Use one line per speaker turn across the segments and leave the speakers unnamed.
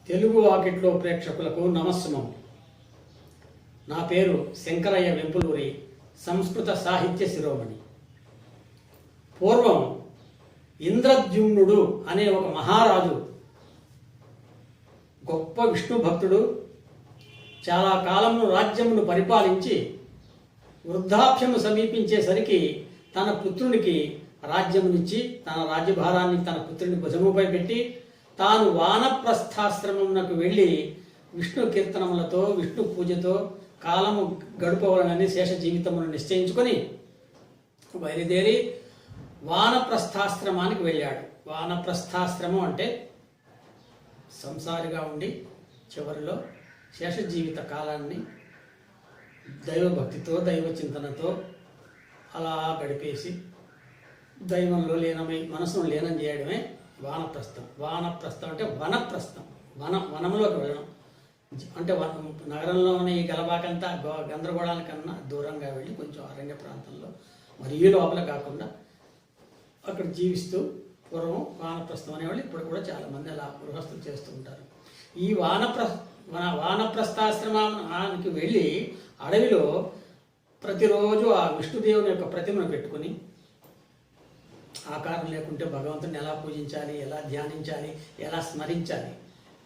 తెలుగు వాకిట్లో ప్రేక్షకులకు నమస్సుమం. నా పేరు శంకరయ్య వెంపులూరి, సంస్కృత సాహిత్య శిరోమణి. పూర్వం ఇంద్రద్యుమ్నుడు అనే ఒక మహారాజు, గొప్ప విష్ణు భక్తుడు, చాలా కాలమును రాజ్యమును పరిపాలించి వృద్ధాప్యము సమీపించేసరికి తన పుత్రునికి రాజ్యమునిచ్చి తన రాజ్యభారాన్ని తన పుత్రుని భుజముపై పెట్టి తాను వానప్రస్థాశ్రమమునకు వెళ్ళి విష్ణు కీర్తనములతో విష్ణు పూజతో కాలము గడుపవలనని శేష జీవితమును నిశ్చయించుకొని బయలుదేరి వానప్రస్థాశ్రమానికి వెళ్ళాడు. వానప్రస్థాశ్రమం అంటే సంసారిగా ఉండి చివరిలో శేష జీవిత కాలాన్ని దైవభక్తితో దైవ చింతనతో అలా గడిపేసి దైవంలో లీనమై మనసును లీనం చేయడమే వానప్రస్థం. వానప్రస్థం అంటే వనప్రస్థం, వనంలోకి వెళ్ళడం. అంటే నగరంలోని ఈ గలబాకంతా గందరగోళానికన్నా దూరంగా వెళ్ళి కొంచెం అరణ్య ప్రాంతంలో మరీ లోపల కాకుండా అక్కడ జీవిస్తూ పూర్వం వానప్రస్థం అనేవాళ్ళు ఇప్పుడు కూడా చాలామంది అలా గృహస్థులు చేస్తూ ఉంటారు. ఈ వానప్రస్థాశ్రమానికి వెళ్ళి అడవిలో ప్రతిరోజు ఆ విష్ణుదేవుని యొక్క ప్రతిమను పెట్టుకుని ఆకారం లేకుంటే భగవంతుని ఎలా పూజించాలి, ఎలా ధ్యానించాలి, ఎలా స్మరించాలి.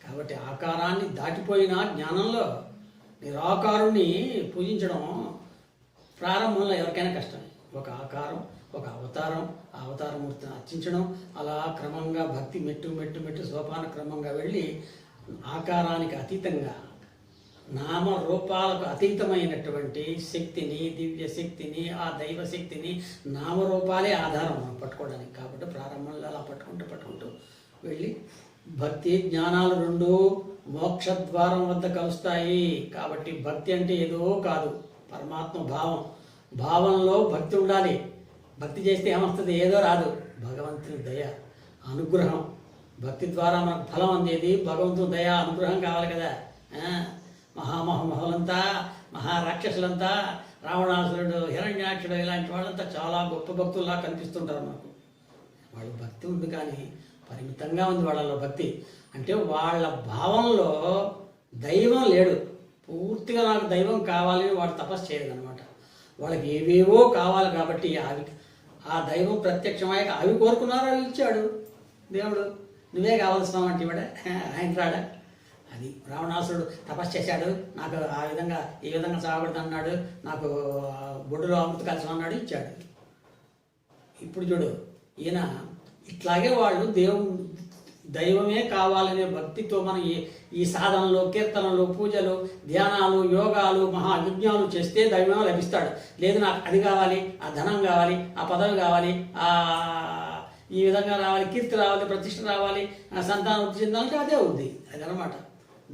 కాబట్టి ఆకారాన్ని దాటిపోయిన జ్ఞానంలో నిరాకారుణ్ణి పూజించడం ప్రారంభంలో ఎవరికైనా కష్టమే. ఒక ఆకారం, ఒక అవతారం, ఆ అవతారమూర్తిని అర్చించడం, అలా క్రమంగా భక్తి మెట్టు సోపాన క్రమంగా వెళ్ళి ఆకారానికి అతీతంగా నామరూపాలకు అతీతమైనటువంటి శక్తిని, దివ్య శక్తిని, ఆ దైవ శక్తిని, నామరూపాలే ఆధారం మనం పట్టుకోవడానికి. కాబట్టి ప్రారంభంలో అలా పట్టుకుంటూ వెళ్ళి భక్తి జ్ఞానాలు రెండు మోక్షద్వారం వద్ద కలుస్తాయి. కాబట్టి భక్తి అంటే ఏదో కాదు, పరమాత్మ భావంలో భక్తి ఉండాలి. భక్తి చేస్తే ఏమొస్తుంది? ఏదో రాదు, భగవంతుని దయ అనుగ్రహం. భక్తి ద్వారా మనకు ఫలం అందేది భగవంతుని దయ అనుగ్రహం కావాలి కదా. మహామహులంతా, మహారాక్షసులంతా, రావణాసురుడు, హిరణ్యాక్షుడు, ఇలాంటి వాళ్ళంతా చాలా గొప్ప భక్తుల్లా కనిపిస్తుంటారు మనకు. వాళ్ళు భక్తి ఉంది కానీ పరిమితంగా ఉంది వాళ్ళలో భక్తి. అంటే వాళ్ళ భావంలో దైవం లేడు. పూర్తిగా నాకు దైవం కావాలని వాడు తపస్సు చేయలేదు అనమాట. వాళ్ళకి ఏవేవో కావాలి కాబట్టి ఆ దైవం ప్రత్యక్షమయ్యాక అవి కోరుకున్నారు, అవి ఇచ్చాడు దేవుడు. నువ్వే కావాల్సినావు అంటే ఇవాడ ఆయన రాడా? అది రావణాసురుడు తపస్సు చేశాడు, నాకు ఈ విధంగా సాగబడదు అన్నాడు, నాకు బొడ్డులో అమృత కలిసి అన్నాడు, ఇచ్చాడు. ఇప్పుడు చూడు, ఈయన ఇట్లాగే వాళ్ళు దైవమే కావాలనే భక్తితో మనం ఈ సాధనలు, కీర్తనలు, పూజలు, ధ్యానాలు, యోగాలు, మహాయజ్ఞాలు చేస్తే దైవం లభిస్తాడు. లేదు నాకు అది కావాలి, ఆ ధనం కావాలి, ఆ పదవి కావాలి, ఈ విధంగా రావాలి, కీర్తి రావాలి, ప్రతిష్ట రావాలి, సంతానం వృద్ధి చెందాలంటే అదే ఉంది. అదనమాట.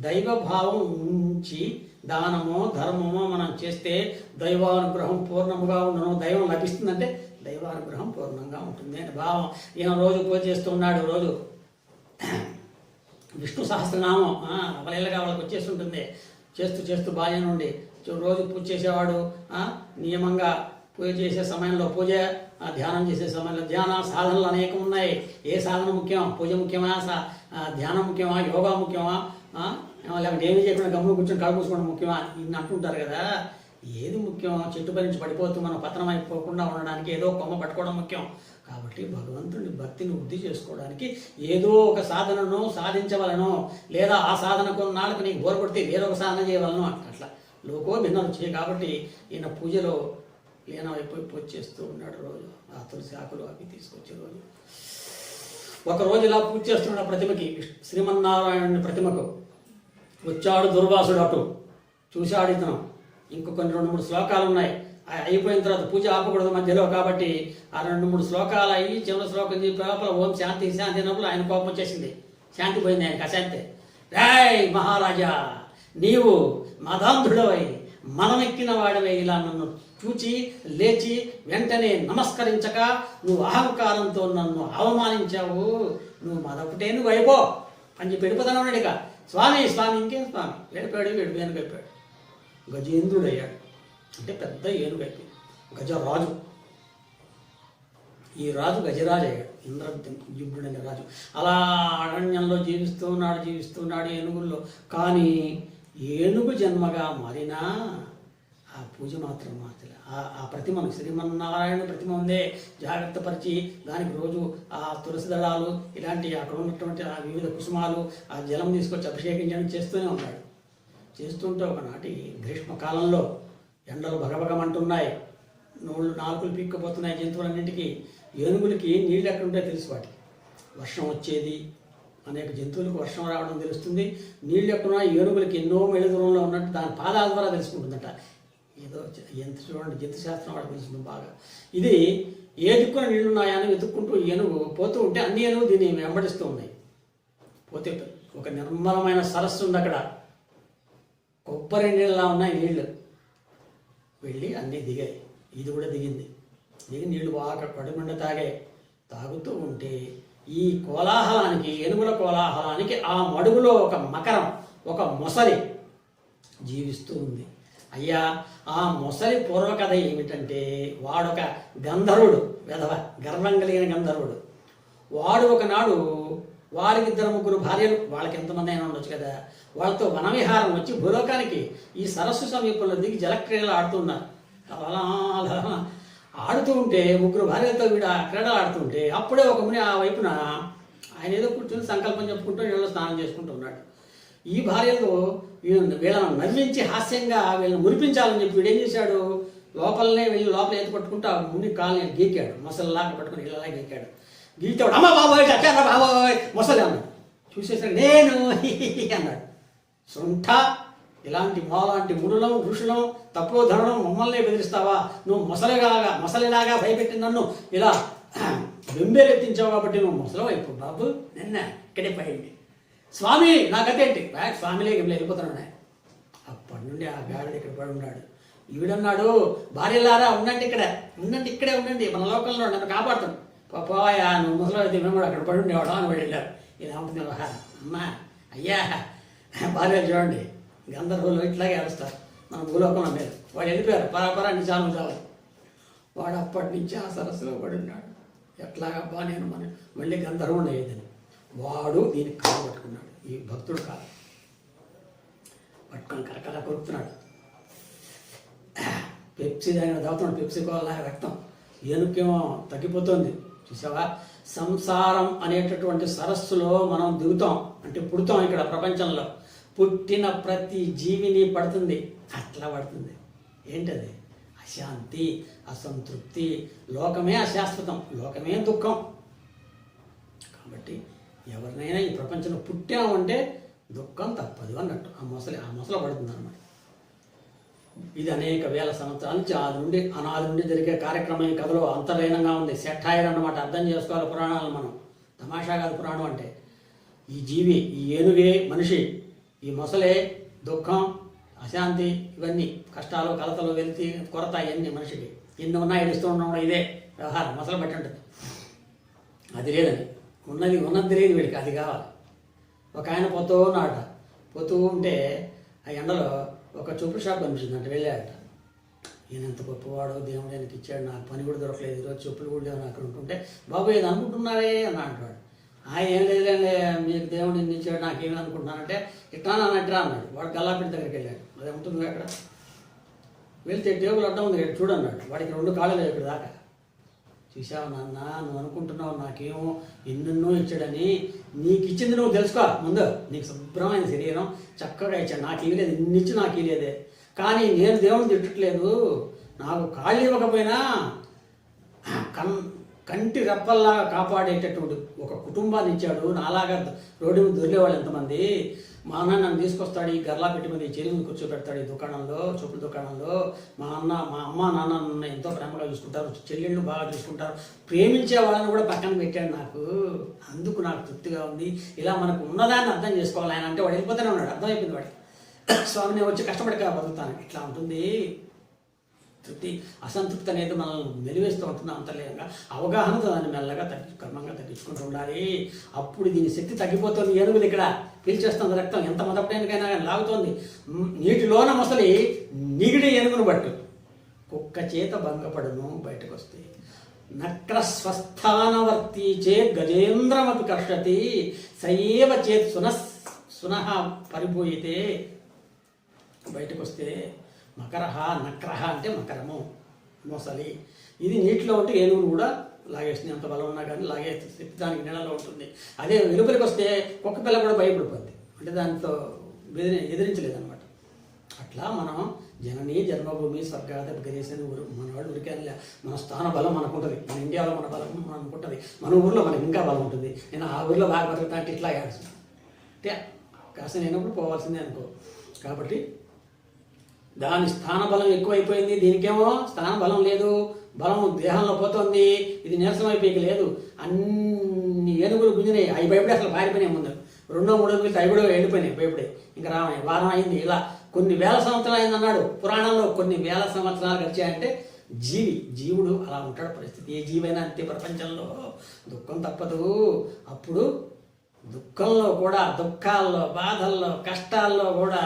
దైవభావం ఉంచి దానమో ధర్మమో మనం చేస్తే దైవానుగ్రహం పూర్ణముగా ఉండను. దైవం లభిస్తుందంటే దైవానుగ్రహం పూర్ణంగా ఉంటుంది అని భావం. ఈయన రోజు పూజ చేస్తూ ఉన్నాడు. రోజు విష్ణు సహస్రనామం అవలేళ్ళగా వాళ్ళకి వచ్చేసి ఉంటుంది. చేస్తూ బాగానే ఉండి రోజు పూజ చేసేవాడు. నియమంగా పూజ చేసే సమయంలో పూజ, ధ్యానం చేసే సమయంలో ధ్యాన సాధనలు అనేకం ఉన్నాయి. ఏ సాధన ముఖ్యం? పూజ ముఖ్యమా, ధ్యానం ముఖ్యమా, యోగా ముఖ్యమా, లేకపోతే ఏమి చేయకుండా గమ్మును కూర్చొని కళ్ళు మూసుకోవడం ముఖ్యమా? ఇన్ని అంటుంటారు కదా. ఏది ముఖ్యం? చెట్టు పై నుంచి పడిపోతూ మనం పతనం అయిపోకుండా ఉండడానికి ఏదో కొమ్మ పట్టుకోవడం ముఖ్యం. కాబట్టి భగవంతుని భక్తిని వృద్ధి చేసుకోవడానికి ఏదో ఒక సాధనను సాధించవలను, లేదా ఆ సాధన కొన్నాళ్ళకు నీకు బోరు కొడితే వేరొక సాధన చేయవలను. అట్లా లోకో భిన్నం చేయి. కాబట్టి ఈయన పూజలో లీనమైపోయి పూజ చేస్తూ ఉన్నాడు. రోజు ఆ తులసి ఆకులు అవి తీసుకొచ్చే రోజు ఒకరోజు ఇలా పూజ చేస్తున్నాడు ప్రతిమకి, శ్రీమన్నారాయణుని ప్రతిమకు. వచ్చాడు దుర్వాసుడు, అటు చూశాడు ఇతను. ఇంకొన్ని 2-3 శ్లోకాలు ఉన్నాయి. అయిపోయిన తర్వాత పూజ ఆపకూడదు మధ్యలో. కాబట్టి ఆ 2-3 శ్లోకాలు అయ్యి చివరి శ్లోకం చెప్పి లోపల ఓం శాంతి శాంతి అన్నప్పుడు ఆయన కోపం వచ్చేసింది. శాంతి పోయింది ఆయనకు, అశాంతి. రాయ్ మహారాజా, నీవు మదాంధుడవై మనమెక్కిన వాడివై ఇలా నన్ను చూచి లేచి వెంటనే నమస్కరించక నువ్వు అహంకారంతో నన్ను అవమానించావు. నువ్వు మదొకటే, నువ్వు అయిపో అని చెప్పి వెళ్ళిపోతాను అన్నాడు. ఇక స్వామి ఇంకేం స్వామి వెళ్ళిపోయాడు. వెనుక అయిపోయాడు. గజేంద్రుడు అయ్యాడు. అంటే పెద్ద ఏనుగు అయిపోయింది, గజరాజు. ఈ రాజు గజరాజు అయ్యాడు, ఇంద్రజిమ్నుడు అనే రాజు. అలా అరణ్యంలో జీవిస్తున్నాడు ఏనుగుల్లో. కానీ ఏనుగు జన్మగా మారినా ఆ పూజ మాత్రం మార్చలే. ఆ ప్రతిమను శ్రీమన్నారాయణ ప్రతిమ ఉందే జాగ్రత్త పరిచి దానికి రోజు ఆ తులసి దళాలు ఇలాంటి అక్కడ ఉన్నటువంటి ఆ వివిధ కుసుమాలు ఆ జలం తీసుకొచ్చి అభిషేకించడం చేస్తూనే ఉన్నాడు. చేస్తుంటే ఒకనాటి గ్రీష్మకాలంలో ఎండలు భగభగమంటున్నాయి, నాలుకలు పీక్కపోతున్నాయి జంతువులన్నింటికి. ఏనుగులకి నీళ్ళు ఎక్కడుంటే తెలుసు వాటికి. వర్షం వచ్చేది, అనేక జంతువులకు వర్షం రావడం తెలుస్తుంది. నీళ్ళు ఎక్కడున్నా ఏనుగులకి ఎన్నో మైళ్ళ దూరంలో ఉన్నట్టు దాని పాదాల ద్వారా తెలుసుకుంటుందట. ఏదో ఎంత చూడండి, జంతు శాస్త్రం వాడికి తెలుస్తుంది బాగా. ఇది ఏ దిక్కున నీళ్లున్నాయని వెతుక్కుంటూ ఏనుగు పోతూ ఉంటే అన్ని ఏనుగు దీన్ని వెంబడిస్తూ ఉన్నాయి. పోతే ఒక నిర్మలమైన సరస్సు ఉంది అక్కడ, కొబ్బరి నీళ్ళలా ఉన్నాయి నీళ్లు. వెళ్ళి అన్నీ దిగాయి, ఇది కూడా దిగింది. దిగి నీళ్లు బాగా కడుమండ తాగుతూ ఉంటే ఈ కోలాహలానికి, ఏనుగుల కోలాహలానికి ఆ మడుగులో ఒక మకరం, ఒక మొసలి జీవిస్తూ ఉంది. అయ్యా, ఆ మొసలి పూర్వకథ ఏమిటంటే, వాడొక గంధర్వుడు, వెధవ గర్వం కలిగిన గంధర్వుడు. వాడు ఒకనాడు వారికి 2-3 భార్యలు, వాళ్ళకి ఎంతమంది అయినా ఉండొచ్చు కదా, వాళ్ళతో వనవిహారం వచ్చి భూలోకానికి ఈ సరస్సు సమీపంలో దిగి జలక్రీడలు ఆడుతున్నారు. అలా ఆడుతూ ఉంటే 3 భార్యలతో వీడు ఆ క్రీడలు ఆడుతుంటే అప్పుడే ఒక ముని ఆ వైపున ఆయన ఏదో కూర్చొని సంకల్పం చెప్పుకుంటూ నీళ్ళలో స్నానం చేసుకుంటూ ఉన్నాడు. ఈ భార్యతో వీళ్ళను నవ్వించి హాస్యంగా వీళ్ళని మురిపించాలని చెప్పి వీడు ఏం చేశాడు, లోపలనే వెళ్ళి లోపల ఎత్తి పట్టుకుంటూ ఆ ముని కాళ్ళని గీకాడు, మొసలిలాగా పట్టుకుని ఇళ్ళలా గీకాడు. గీతాడు, అమ్మ బాబోయ్ చచ్చారా బాబోయ్ మొసలి అన్నాడు. చూసేసరికి నేను అన్నాడు. సొంఠ, ఇలాంటి మాలాంటి మునులం ఋషులం తపోధనం మమ్మల్ని బెదిరిస్తావా? నువ్వు మొసలిలాగా భయపెట్టి నన్ను ఇలా బెంబేలెత్తించావు కాబట్టి నువ్వు మొసలవైపు బాబు, నిన్న ఇక్కడే పోయింది. స్వామి నా కథేంటి? స్వామిలే గెమ్లు వెళ్ళిపోతున్నాడు. అప్పటి నుండి ఆ గాడిద ఇక్కడ పడి ఉన్నాడు. ఈవిడన్నాడు, భార్యలారా ఉండండి, ఇక్కడే ఉండండి, మన లోకంలో నన్ను కాపాడుతాను. పోయా, నువ్వు ముసలి అయితే మేము కూడా అక్కడ పడి ఉండేవాడు అని వెళ్ళారు. ఇలా ఉంటుంది వ్యవహారం. అమ్మా అయ్యా, భార్యలు చూడండి, గంధర్వులు ఇట్లాగే అరుస్తారు మన భూలోకంలో మీద. వాడు వెళ్ళిపోయారు, పరాపరా నిజాలు చాలు. వాడు అప్పటి నుంచి ఆ సరస్సులో పడి ఉన్నాడు. ఎట్లాగబ్బా నేను మళ్ళీ గంధర్వుడు అయ్యేదని. వాడు దీనికి కాలు పట్టుకున్నాడు, ఈ భక్తుడు కాలు పట్టుకొని కరకర కొరుకుతున్నాడు. పెప్సీ దాని తాగుతున్నాడు, పెప్సీ కోలా రక్తం. ఏనుకేమో తగ్గిపోతుంది. చూసావా, సంసారం అనేటటువంటి సరస్సులో మనం దిగుతాం అంటే పుడతాం. ఇక్కడ ప్రపంచంలో పుట్టిన ప్రతి జీవిని పడుతుంది, అట్లా పడుతుంది. ఏంటది? అశాంతి, అసంతృప్తి. లోకమే అశాశ్వతం, లోకమే దుఃఖం. కాబట్టి ఎవరినైనా ఈ ప్రపంచంలో పుట్టామంటే దుఃఖం తప్పదు అన్నట్టు. ఆ మొసలు పడుతుంది అన్నమాట. ఇది అనేక వేల సంవత్సరాల నుంచి అనాది నుండి జరిగే కార్యక్రమం. ఈ కథలో అంతర్లీనంగా ఉంది. సెట్టాయర్ అన్నమాట. అర్థం చేసుకోవాలి పురాణాలు మనం. తమాషా కాదు పురాణం అంటే. ఈ జీవి, ఈ ఏనుగే మనిషి, ఈ మొసలే దుఃఖం, అశాంతి, ఇవన్నీ కష్టాలు, కలతలు, వెలితి, కొరత, ఇవన్నీ మనిషికి ఎన్ని ఉన్నా ఏడుస్తూ ఉండడం ఇదే వ్యవహారం. మొసలు బట్టి ఉంటుంది. అది లేదని ఉన్నది లేదు వీడికి, అది కావాలి. ఒక ఆయన పోతూ ఉంటే ఆ ఎండలో ఒక చెప్పుల షాప్ కనిపించిందంట. వెళ్ళాడట. ఈయనంత గొప్పవాడు, దేవుడు ఆయనకి ఇచ్చాడు, నాకు పని కూడా దొరకలేదు, ఈరోజు చెప్పులు కూడా లేవు అక్కడ ఉంటుంటే, బాబు ఏది అనుకుంటున్నారే అని అంటాడు. ఏం లేదులే, మీకు దేవుడు ఇన్ని ఇచ్చాడు, నాకేమి అనుకుంటున్నానంటే, ఇట్లా అన్నట్రా అన్నాడు. వాడు గల్లాపెట్టి దగ్గరికి వెళ్ళాడు. అదే ఉంటుంది అక్కడ. వెళ్తే టేబుల్ అడ్డం ఉంది చూడన్నాడు. వాడికి 2 కాళ్ళు లేవు ఇక్కడ దాకా. చూసావు నాన్న, నువ్వు అనుకుంటున్నావు నాకేమో ఎన్నెన్నో ఇచ్చాడని. నీకు ఇచ్చింది నువ్వు తెలుసుకో ముందు. నీకు శుభ్రమైన శరీరం చక్కగా ఇచ్చాడు, నాకు ఇవ్వలేదు, ఇన్నిచ్చి నాకు ఇవ్వలేదే. కానీ నేను దేవుడిని తిట్టట్లేదు. నాకు కాళ్ళు ఇవ్వకపోయినా కంటి రెప్పల్లాగా కాపాడేటటువంటి ఒక కుటుంబాన్ని ఇచ్చాడు. నాలాగా రోడ్డు మీద దొరికేవాళ్ళు ఎంతమంది. మా అన్న నన్ను తీసుకొస్తాడు, ఈ గర్లా పెట్టి మీద ఈ చెరి మీద కూర్చోబెడతాడు ఈ దుకాణంలో, చెప్పుల దుకాణంలో. మా అమ్మ నాన్న నన్ను ఎంతో ప్రేమగా చూసుకుంటారు, చెల్లెళ్ళు బాగా చూసుకుంటారు. ప్రేమించే వాళ్ళని కూడా పక్కన పెట్టాడు నాకు. అందుకు నాకు తృప్తిగా ఉంది. ఇలా మనకు ఉన్నదాన్ని అర్థం చేసుకోవాలి. ఆయన అంటే వాడు వెళ్ళిపోతూనే ఉన్నాడు. అర్థమైపోయింది వాడికి. స్వామి నేను వచ్చి కష్టపడిగా బతుకుతాను. ఇట్లా ఉంటుంది తృప్తి. అసంతృప్తి అనేది మనల్ని మెలివేస్తూ ఉంటుంది అంతర్లీనంగా. అవగాహనతో దాన్ని మెల్లగా క్రమంగా తగ్గించుకుంటూ ఉండాలి. అప్పుడు దీని శక్తి తగ్గిపోతుంది. ఏనుగులు ఇక్కడ పీల్చేస్తుంది రక్తం. ఎంత మొదటైనకైనా కానీ లాగుతోంది. నీటిలోన మొసలి నిగిడి ఏనుగును బట్టు కుక్క చేత భంగపడును బయటకు వస్తాయి. నక్రస్వస్థానవర్తీ చేత్ గజేంద్రమపి కర్షతి సయేవ చేత్ సునః పరిభూయితే. బయటకు వస్తే మకరహ నక్రహ అంటే మకరము మొసలి. ఇది నీటిలో ఉంటే ఏనుగును కూడా లాగేస్తుంది, అంత బలం ఉన్నా కానీ లాగేస్తుంది, దానికి నీళ్ళలో ఉంటుంది. అదే వెలుపలికి వస్తే కుక్క పిల్ల కూడా భయపడిపోద్ది, అంటే దాంతో ఎదిరించలేదన్నమాట. అట్లా మనం జనని జన్మభూమి స్వర్గాద గదేశని ఊరు మన వాళ్ళు ఉరికే మన స్థాన బలం మనకు ఉంటుంది. మన ఇండియాలో మన బలం మనకు ఉంటుంది, మన ఊర్లో మనకి ఇంకా బలం ఉంటుంది. నేను ఆ ఊర్లో బాగా బతుకుతా అంటే ఇట్లా ఆడుతుంది అంటే కాస్త నేనప్పుడు పోవాల్సిందే అనుకో. కాబట్టి దాని స్థాన బలం ఎక్కువైపోయింది, దీనికేమో స్థాన బలం లేదు, బలం దేహంలో పోతుంది, ఇది నీరసం అయిపోయి లేదు. అన్ని ఏనుగులు గుంజినాయి, అవి భయపడి అసలు పారిపోయినాయి. ముందు 2-3 ఏనుగులు అవి కూడా వెళ్ళిపోయినాయి భయపడి, ఇంకా రావని వారం అయింది. ఇలా కొన్ని వేల సంవత్సరాలు అయిందన్నాడు పురాణంలో. కొన్ని వేల సంవత్సరాలు గడిచాయంటే జీవుడు అలా ఉంటాడు పరిస్థితి. ఏ జీవైనా అంతే, ప్రపంచంలో దుఃఖం తప్పదు. అప్పుడు దుఃఖంలో కూడా, దుఃఖాల్లో, బాధల్లో, కష్టాల్లో కూడా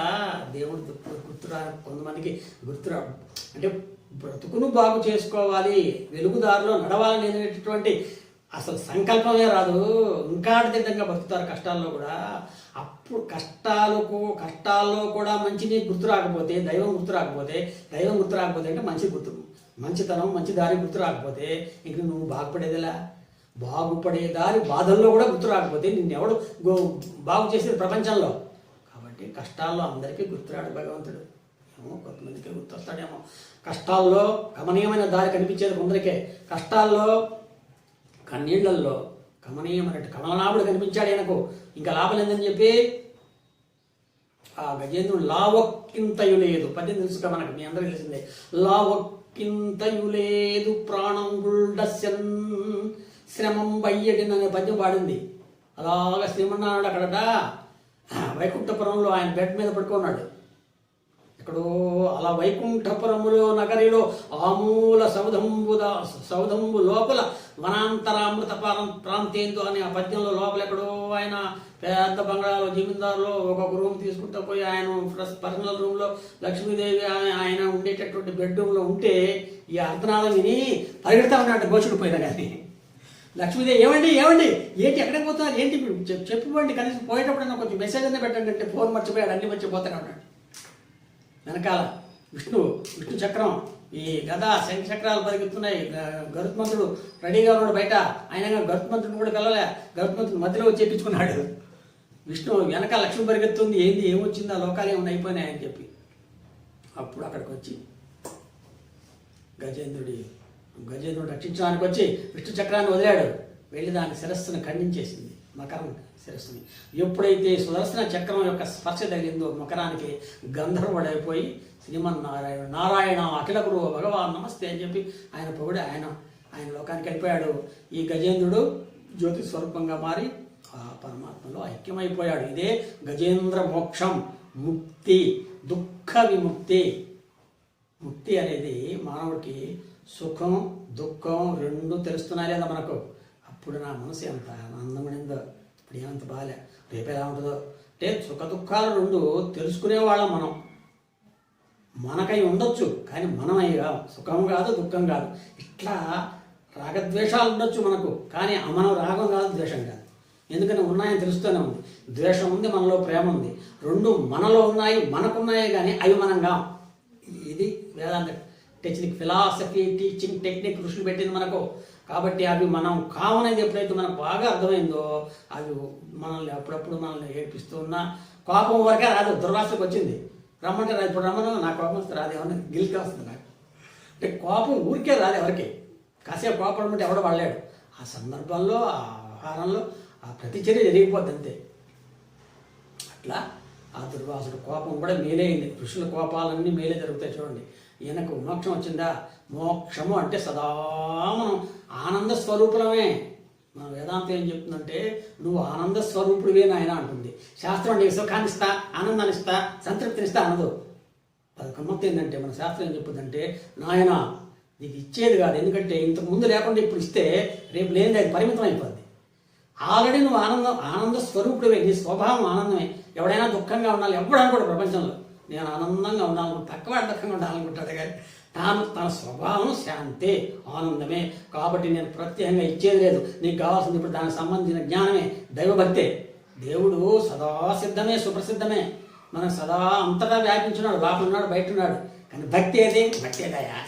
దేవుడు గుర్తురా. కొంతమందికి గుర్తురా అంటే బ్రతుకును బాగు చేసుకోవాలి, వెలుగుదారిలో నడవాలని అనేటటువంటి అసలు సంకల్పమే రాదు. ఇంకా విధంగా బతుకుతారు కష్టాల్లో కూడా. అప్పుడు కష్టాల్లో కూడా మంచిని గుర్తు రాకపోతే, దైవం గుర్తు రాకపోతే అంటే మంచితనం, మంచి దారి గుర్తు రాకపోతే ఇంక నువ్వు బాగుపడేదిలా. బాగుపడే దారి బాధల్లో కూడా గుర్తు రాకపోతే నిన్నెవడు బాగు చేసేది ప్రపంచంలో. కాబట్టి కష్టాల్లో అందరికీ గుర్తురాడు భగవంతుడు. ఏమో కొంతమందికి గుర్తొస్తాడేమో. కష్టాల్లో కమనీయమైన దారి కనిపించేది కొందరికే, కష్టాల్లో కన్నీళ్లల్లో కమనీయమైనట్టు కమలనాభుడు కనిపించాడు ఆయనకు. ఇంకా లాభం లేదని చెప్పి ఆ గజేంద్రుడు లావక్కింతయు లేదు. పద్యం తెలుసుగా మనకు, మీ అందరికీ తెలిసిందే. లావక్కింతయు లేదు ప్రాణం గుల్డస్యన్ శ్రమం బయ్యడిన అనే పద్యం పాడింది. అలాగా శ్రీమన్నారాయణుడు అక్కడట వైకుంఠపురంలో ఆయన బెడ్ మీద పడుకున్నాడు. ఎక్కడో అలా వైకుంఠపురములో నగరిలో ఆమూల సౌధంబు లోపల వనాంతరామృత ప్రాంతేందు అనే ఆ పద్యంలో లోపల ఎక్కడో ఆయన పెద్ద బంగాళాలో జమీందారులో ఒక్కొక్క రూమ్ తీసుకుంటూ పోయి ఆయన పర్సనల్ రూమ్లో లక్ష్మీదేవి ఆయన ఉండేటటువంటి బెడ్రూమ్లో ఉంటే ఈ అర్ధనాదం విని పరిగెడతా ఉన్నాడు గోచుడు పోయినా. కానీ లక్ష్మీదేవి ఏమండి ఏంటి ఎక్కడికి పోతున్నారు, ఏంటి చెప్పివ్వండి, కనీసం పోయేటప్పుడు కొంచెం మెసేజ్ అన్న పెట్టండి అంటే ఫోన్ మర్చిపోయాడు, అన్ని మర్చిపోతానే ఉన్నాడు. వెనకాల విష్ణు చక్రం, ఈ గద శంఖ చక్రాలు పరిగెత్తున్నాయి. గరుత్మంతుడు రెడీగా ఉన్నాడు బయట. ఆయన గరుత్మంతుడు కూడా కలలే, గరుత్మంతుడు మధ్యలో వచ్చి ఎక్కించుకున్నాడు. విష్ణు వెనక లక్ష్మి పరిగెత్తుంది, ఏమొచ్చింది, ఆ లోకాలు ఏమన్నా అయిపోయినాయని చెప్పి. అప్పుడు అక్కడికి వచ్చి గజేంద్రుడు రక్షించడానికి వచ్చి విష్ణు చక్రాన్ని వదిలాడు. వెళ్ళి దాని శిరస్సును ఖండించేసింది, మకరం శిరస్సుని. ఎప్పుడైతే సుదర్శన చక్రం యొక్క స్పర్శ తగిలిందో మకరానికి గంధర్వుడైపోయి నారాయణ అఖిల గురువు భగవాన్ నమస్తే అని చెప్పి ఆయన పొగిడి ఆయన లోకానికి వెళ్ళిపోయాడు. ఈ గజేంద్రుడు జ్యోతి స్వరూపంగా మారి ఆ పరమాత్మలో ఐక్యమైపోయాడు. ఇదే గజేంద్ర మోక్షం, ముక్తి, దుఃఖ విముక్తి. ముక్తి అనేది మానవుడికి సుఖం దుఃఖం రెండు తెలుస్తున్నాయి లేదా మనకు. అప్పుడు నా మనసు ఎంత ఆనందమైందో, ఇప్పుడు ఏమంత బాగాలే, రేపు ఎలా ఉంటుందో. అంటే సుఖ దుఃఖాలు రెండు తెలుసుకునేవాళ్ళం మనం. మనకై ఉండొచ్చు కానీ మనమయ్యా సుఖం కాదు దుఃఖం కాదు. ఇట్లా రాగద్వేషాలు ఉండొచ్చు మనకు, కానీ మనం రాగం కాదు ద్వేషం కాదు. ఎందుకని ఉన్నాయని తెలుస్తూనే ఉంది. ద్వేషం ఉంది, మనలో ప్రేమ ఉంది, రెండు మనలో ఉన్నాయి, మనకున్నాయి, కానీ అవి మనంగా. ఇది వేదాంత టెక్నిక్, ఫిలాసఫీ, టీచింగ్ టెక్నిక్ ఋషులు పెట్టింది మనకు. కాబట్టి అవి మనం కామనేది ఎప్పుడైతే మనకు బాగా అర్థమైందో అవి మనల్ని అప్పుడప్పుడు మనల్ని ఏడిపిస్తూ ఉన్నా కోపం వరకే రాదు. దుర్వాసకు వచ్చింది, రమ్మంటే రాదు. ఇప్పుడు రమ్మను, నా కోపం వస్తే రాదు, ఏమన్నా గిల్కి వస్తుంది నాకు. అంటే కోపం ఊరికే రాదు ఎవరికి. కాసేపు కోపం అంటే ఎవడో పడలేడు. ఆ సందర్భంలో, ఆ ఆహారంలో ఆ ప్రతిచర్య జరిగిపోద్ది అంతే. అట్లా ఆ దుర్వాసుడు కోపం కూడా మేలైంది. ఋషుల కోపాలన్నీ మేలే జరుగుతాయి. చూడండి, ఈయనకు మోక్షం వచ్చిందా? మోక్షము అంటే సదా మనం ఆనంద స్వరూపులమే. మన వేదాంతం ఏం చెప్తుందంటే నువ్వు ఆనంద స్వరూపుడివే నాయన అంటుంది. శాస్త్రం నీకు సుఖాన్ని ఇస్తా, ఆనందాన్ని ఇస్తా, సంతృప్తినిస్తా అనదు. అది గమ్మత్తు ఏంటంటే మన శాస్త్రం ఏం చెప్పుద్దంటే నాయన నీకు ఇచ్చేది కాదు, ఎందుకంటే ఇంతకు ముందు లేకుండా ఇప్పుడు ఇస్తే రేపు లేనిది అది పరిమితం అయిపోద్ది. ఆల్రెడీ నువ్వు ఆనంద స్వరూపుడివే, నీ స్వభావం ఆనందమే. ఎవడైనా దుఃఖంగా ఉండాలి, ఎవడు అనుకోడు ప్రపంచంలో నేను ఆనందంగా ఉండాలనుకుంటా. తక్కువ దుఃఖంగా ఉండాలనుకుంటాడు, కానీ తన స్వభావం శాంతే, ఆనందమే. కాబట్టి నేను ప్రత్యేకంగా ఇచ్చేది లేదు. నీకు కావాల్సింది ఇప్పుడు దానికి సంబంధించిన జ్ఞానమే, దైవభక్తే. దేవుడు సదా సిద్ధమే, సుప్రసిద్ధమే. మనం సదా అంతటా వ్యాపించున్నాడు, లోపల ఉన్నాడు, బయట ఉన్నాడు. కానీ భక్తి ఏది? భక్తి ఏదయా?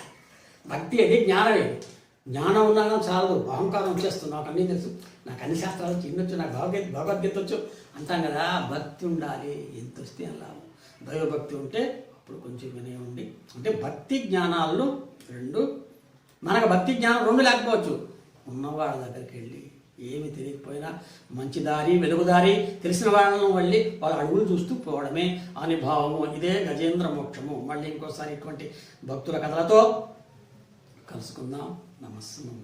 భక్తి ఏది? జ్ఞానమే. జ్ఞానం ఉన్నాగా చాలదు, అహంకారం వచ్చేస్తుంది. నాకు అన్నీ తెలుసు, నాకు అన్ని శాస్త్రాలు చిన్నొచ్చు, నాకు భగవద్గీత వచ్చు అంటాం కదా. భక్తి ఉండాలి, ఎంత వస్తే అలా. దైవభక్తి ఉంటే అప్పుడు కొంచెం వినయం ఉండి, అంటే భక్తి జ్ఞానాలను రెండు. మనకు భక్తి జ్ఞానం రెండు లేకపోవచ్చు. ఉన్నవాళ్ళ దగ్గరికి వెళ్ళి ఏమి తెలియకపోయినా మంచి దారి, వెలుగుదారి తెలిసిన వాళ్ళను వెళ్ళి వాళ్ళ అడుగులు చూస్తూ పోవడమే అనుభవము. ఇదే గజేంద్ర మోక్షము. మళ్ళీ ఇంకోసారి ఇటువంటి భక్తుల కథలతో కలుసుకుందాం. నమస్కారం.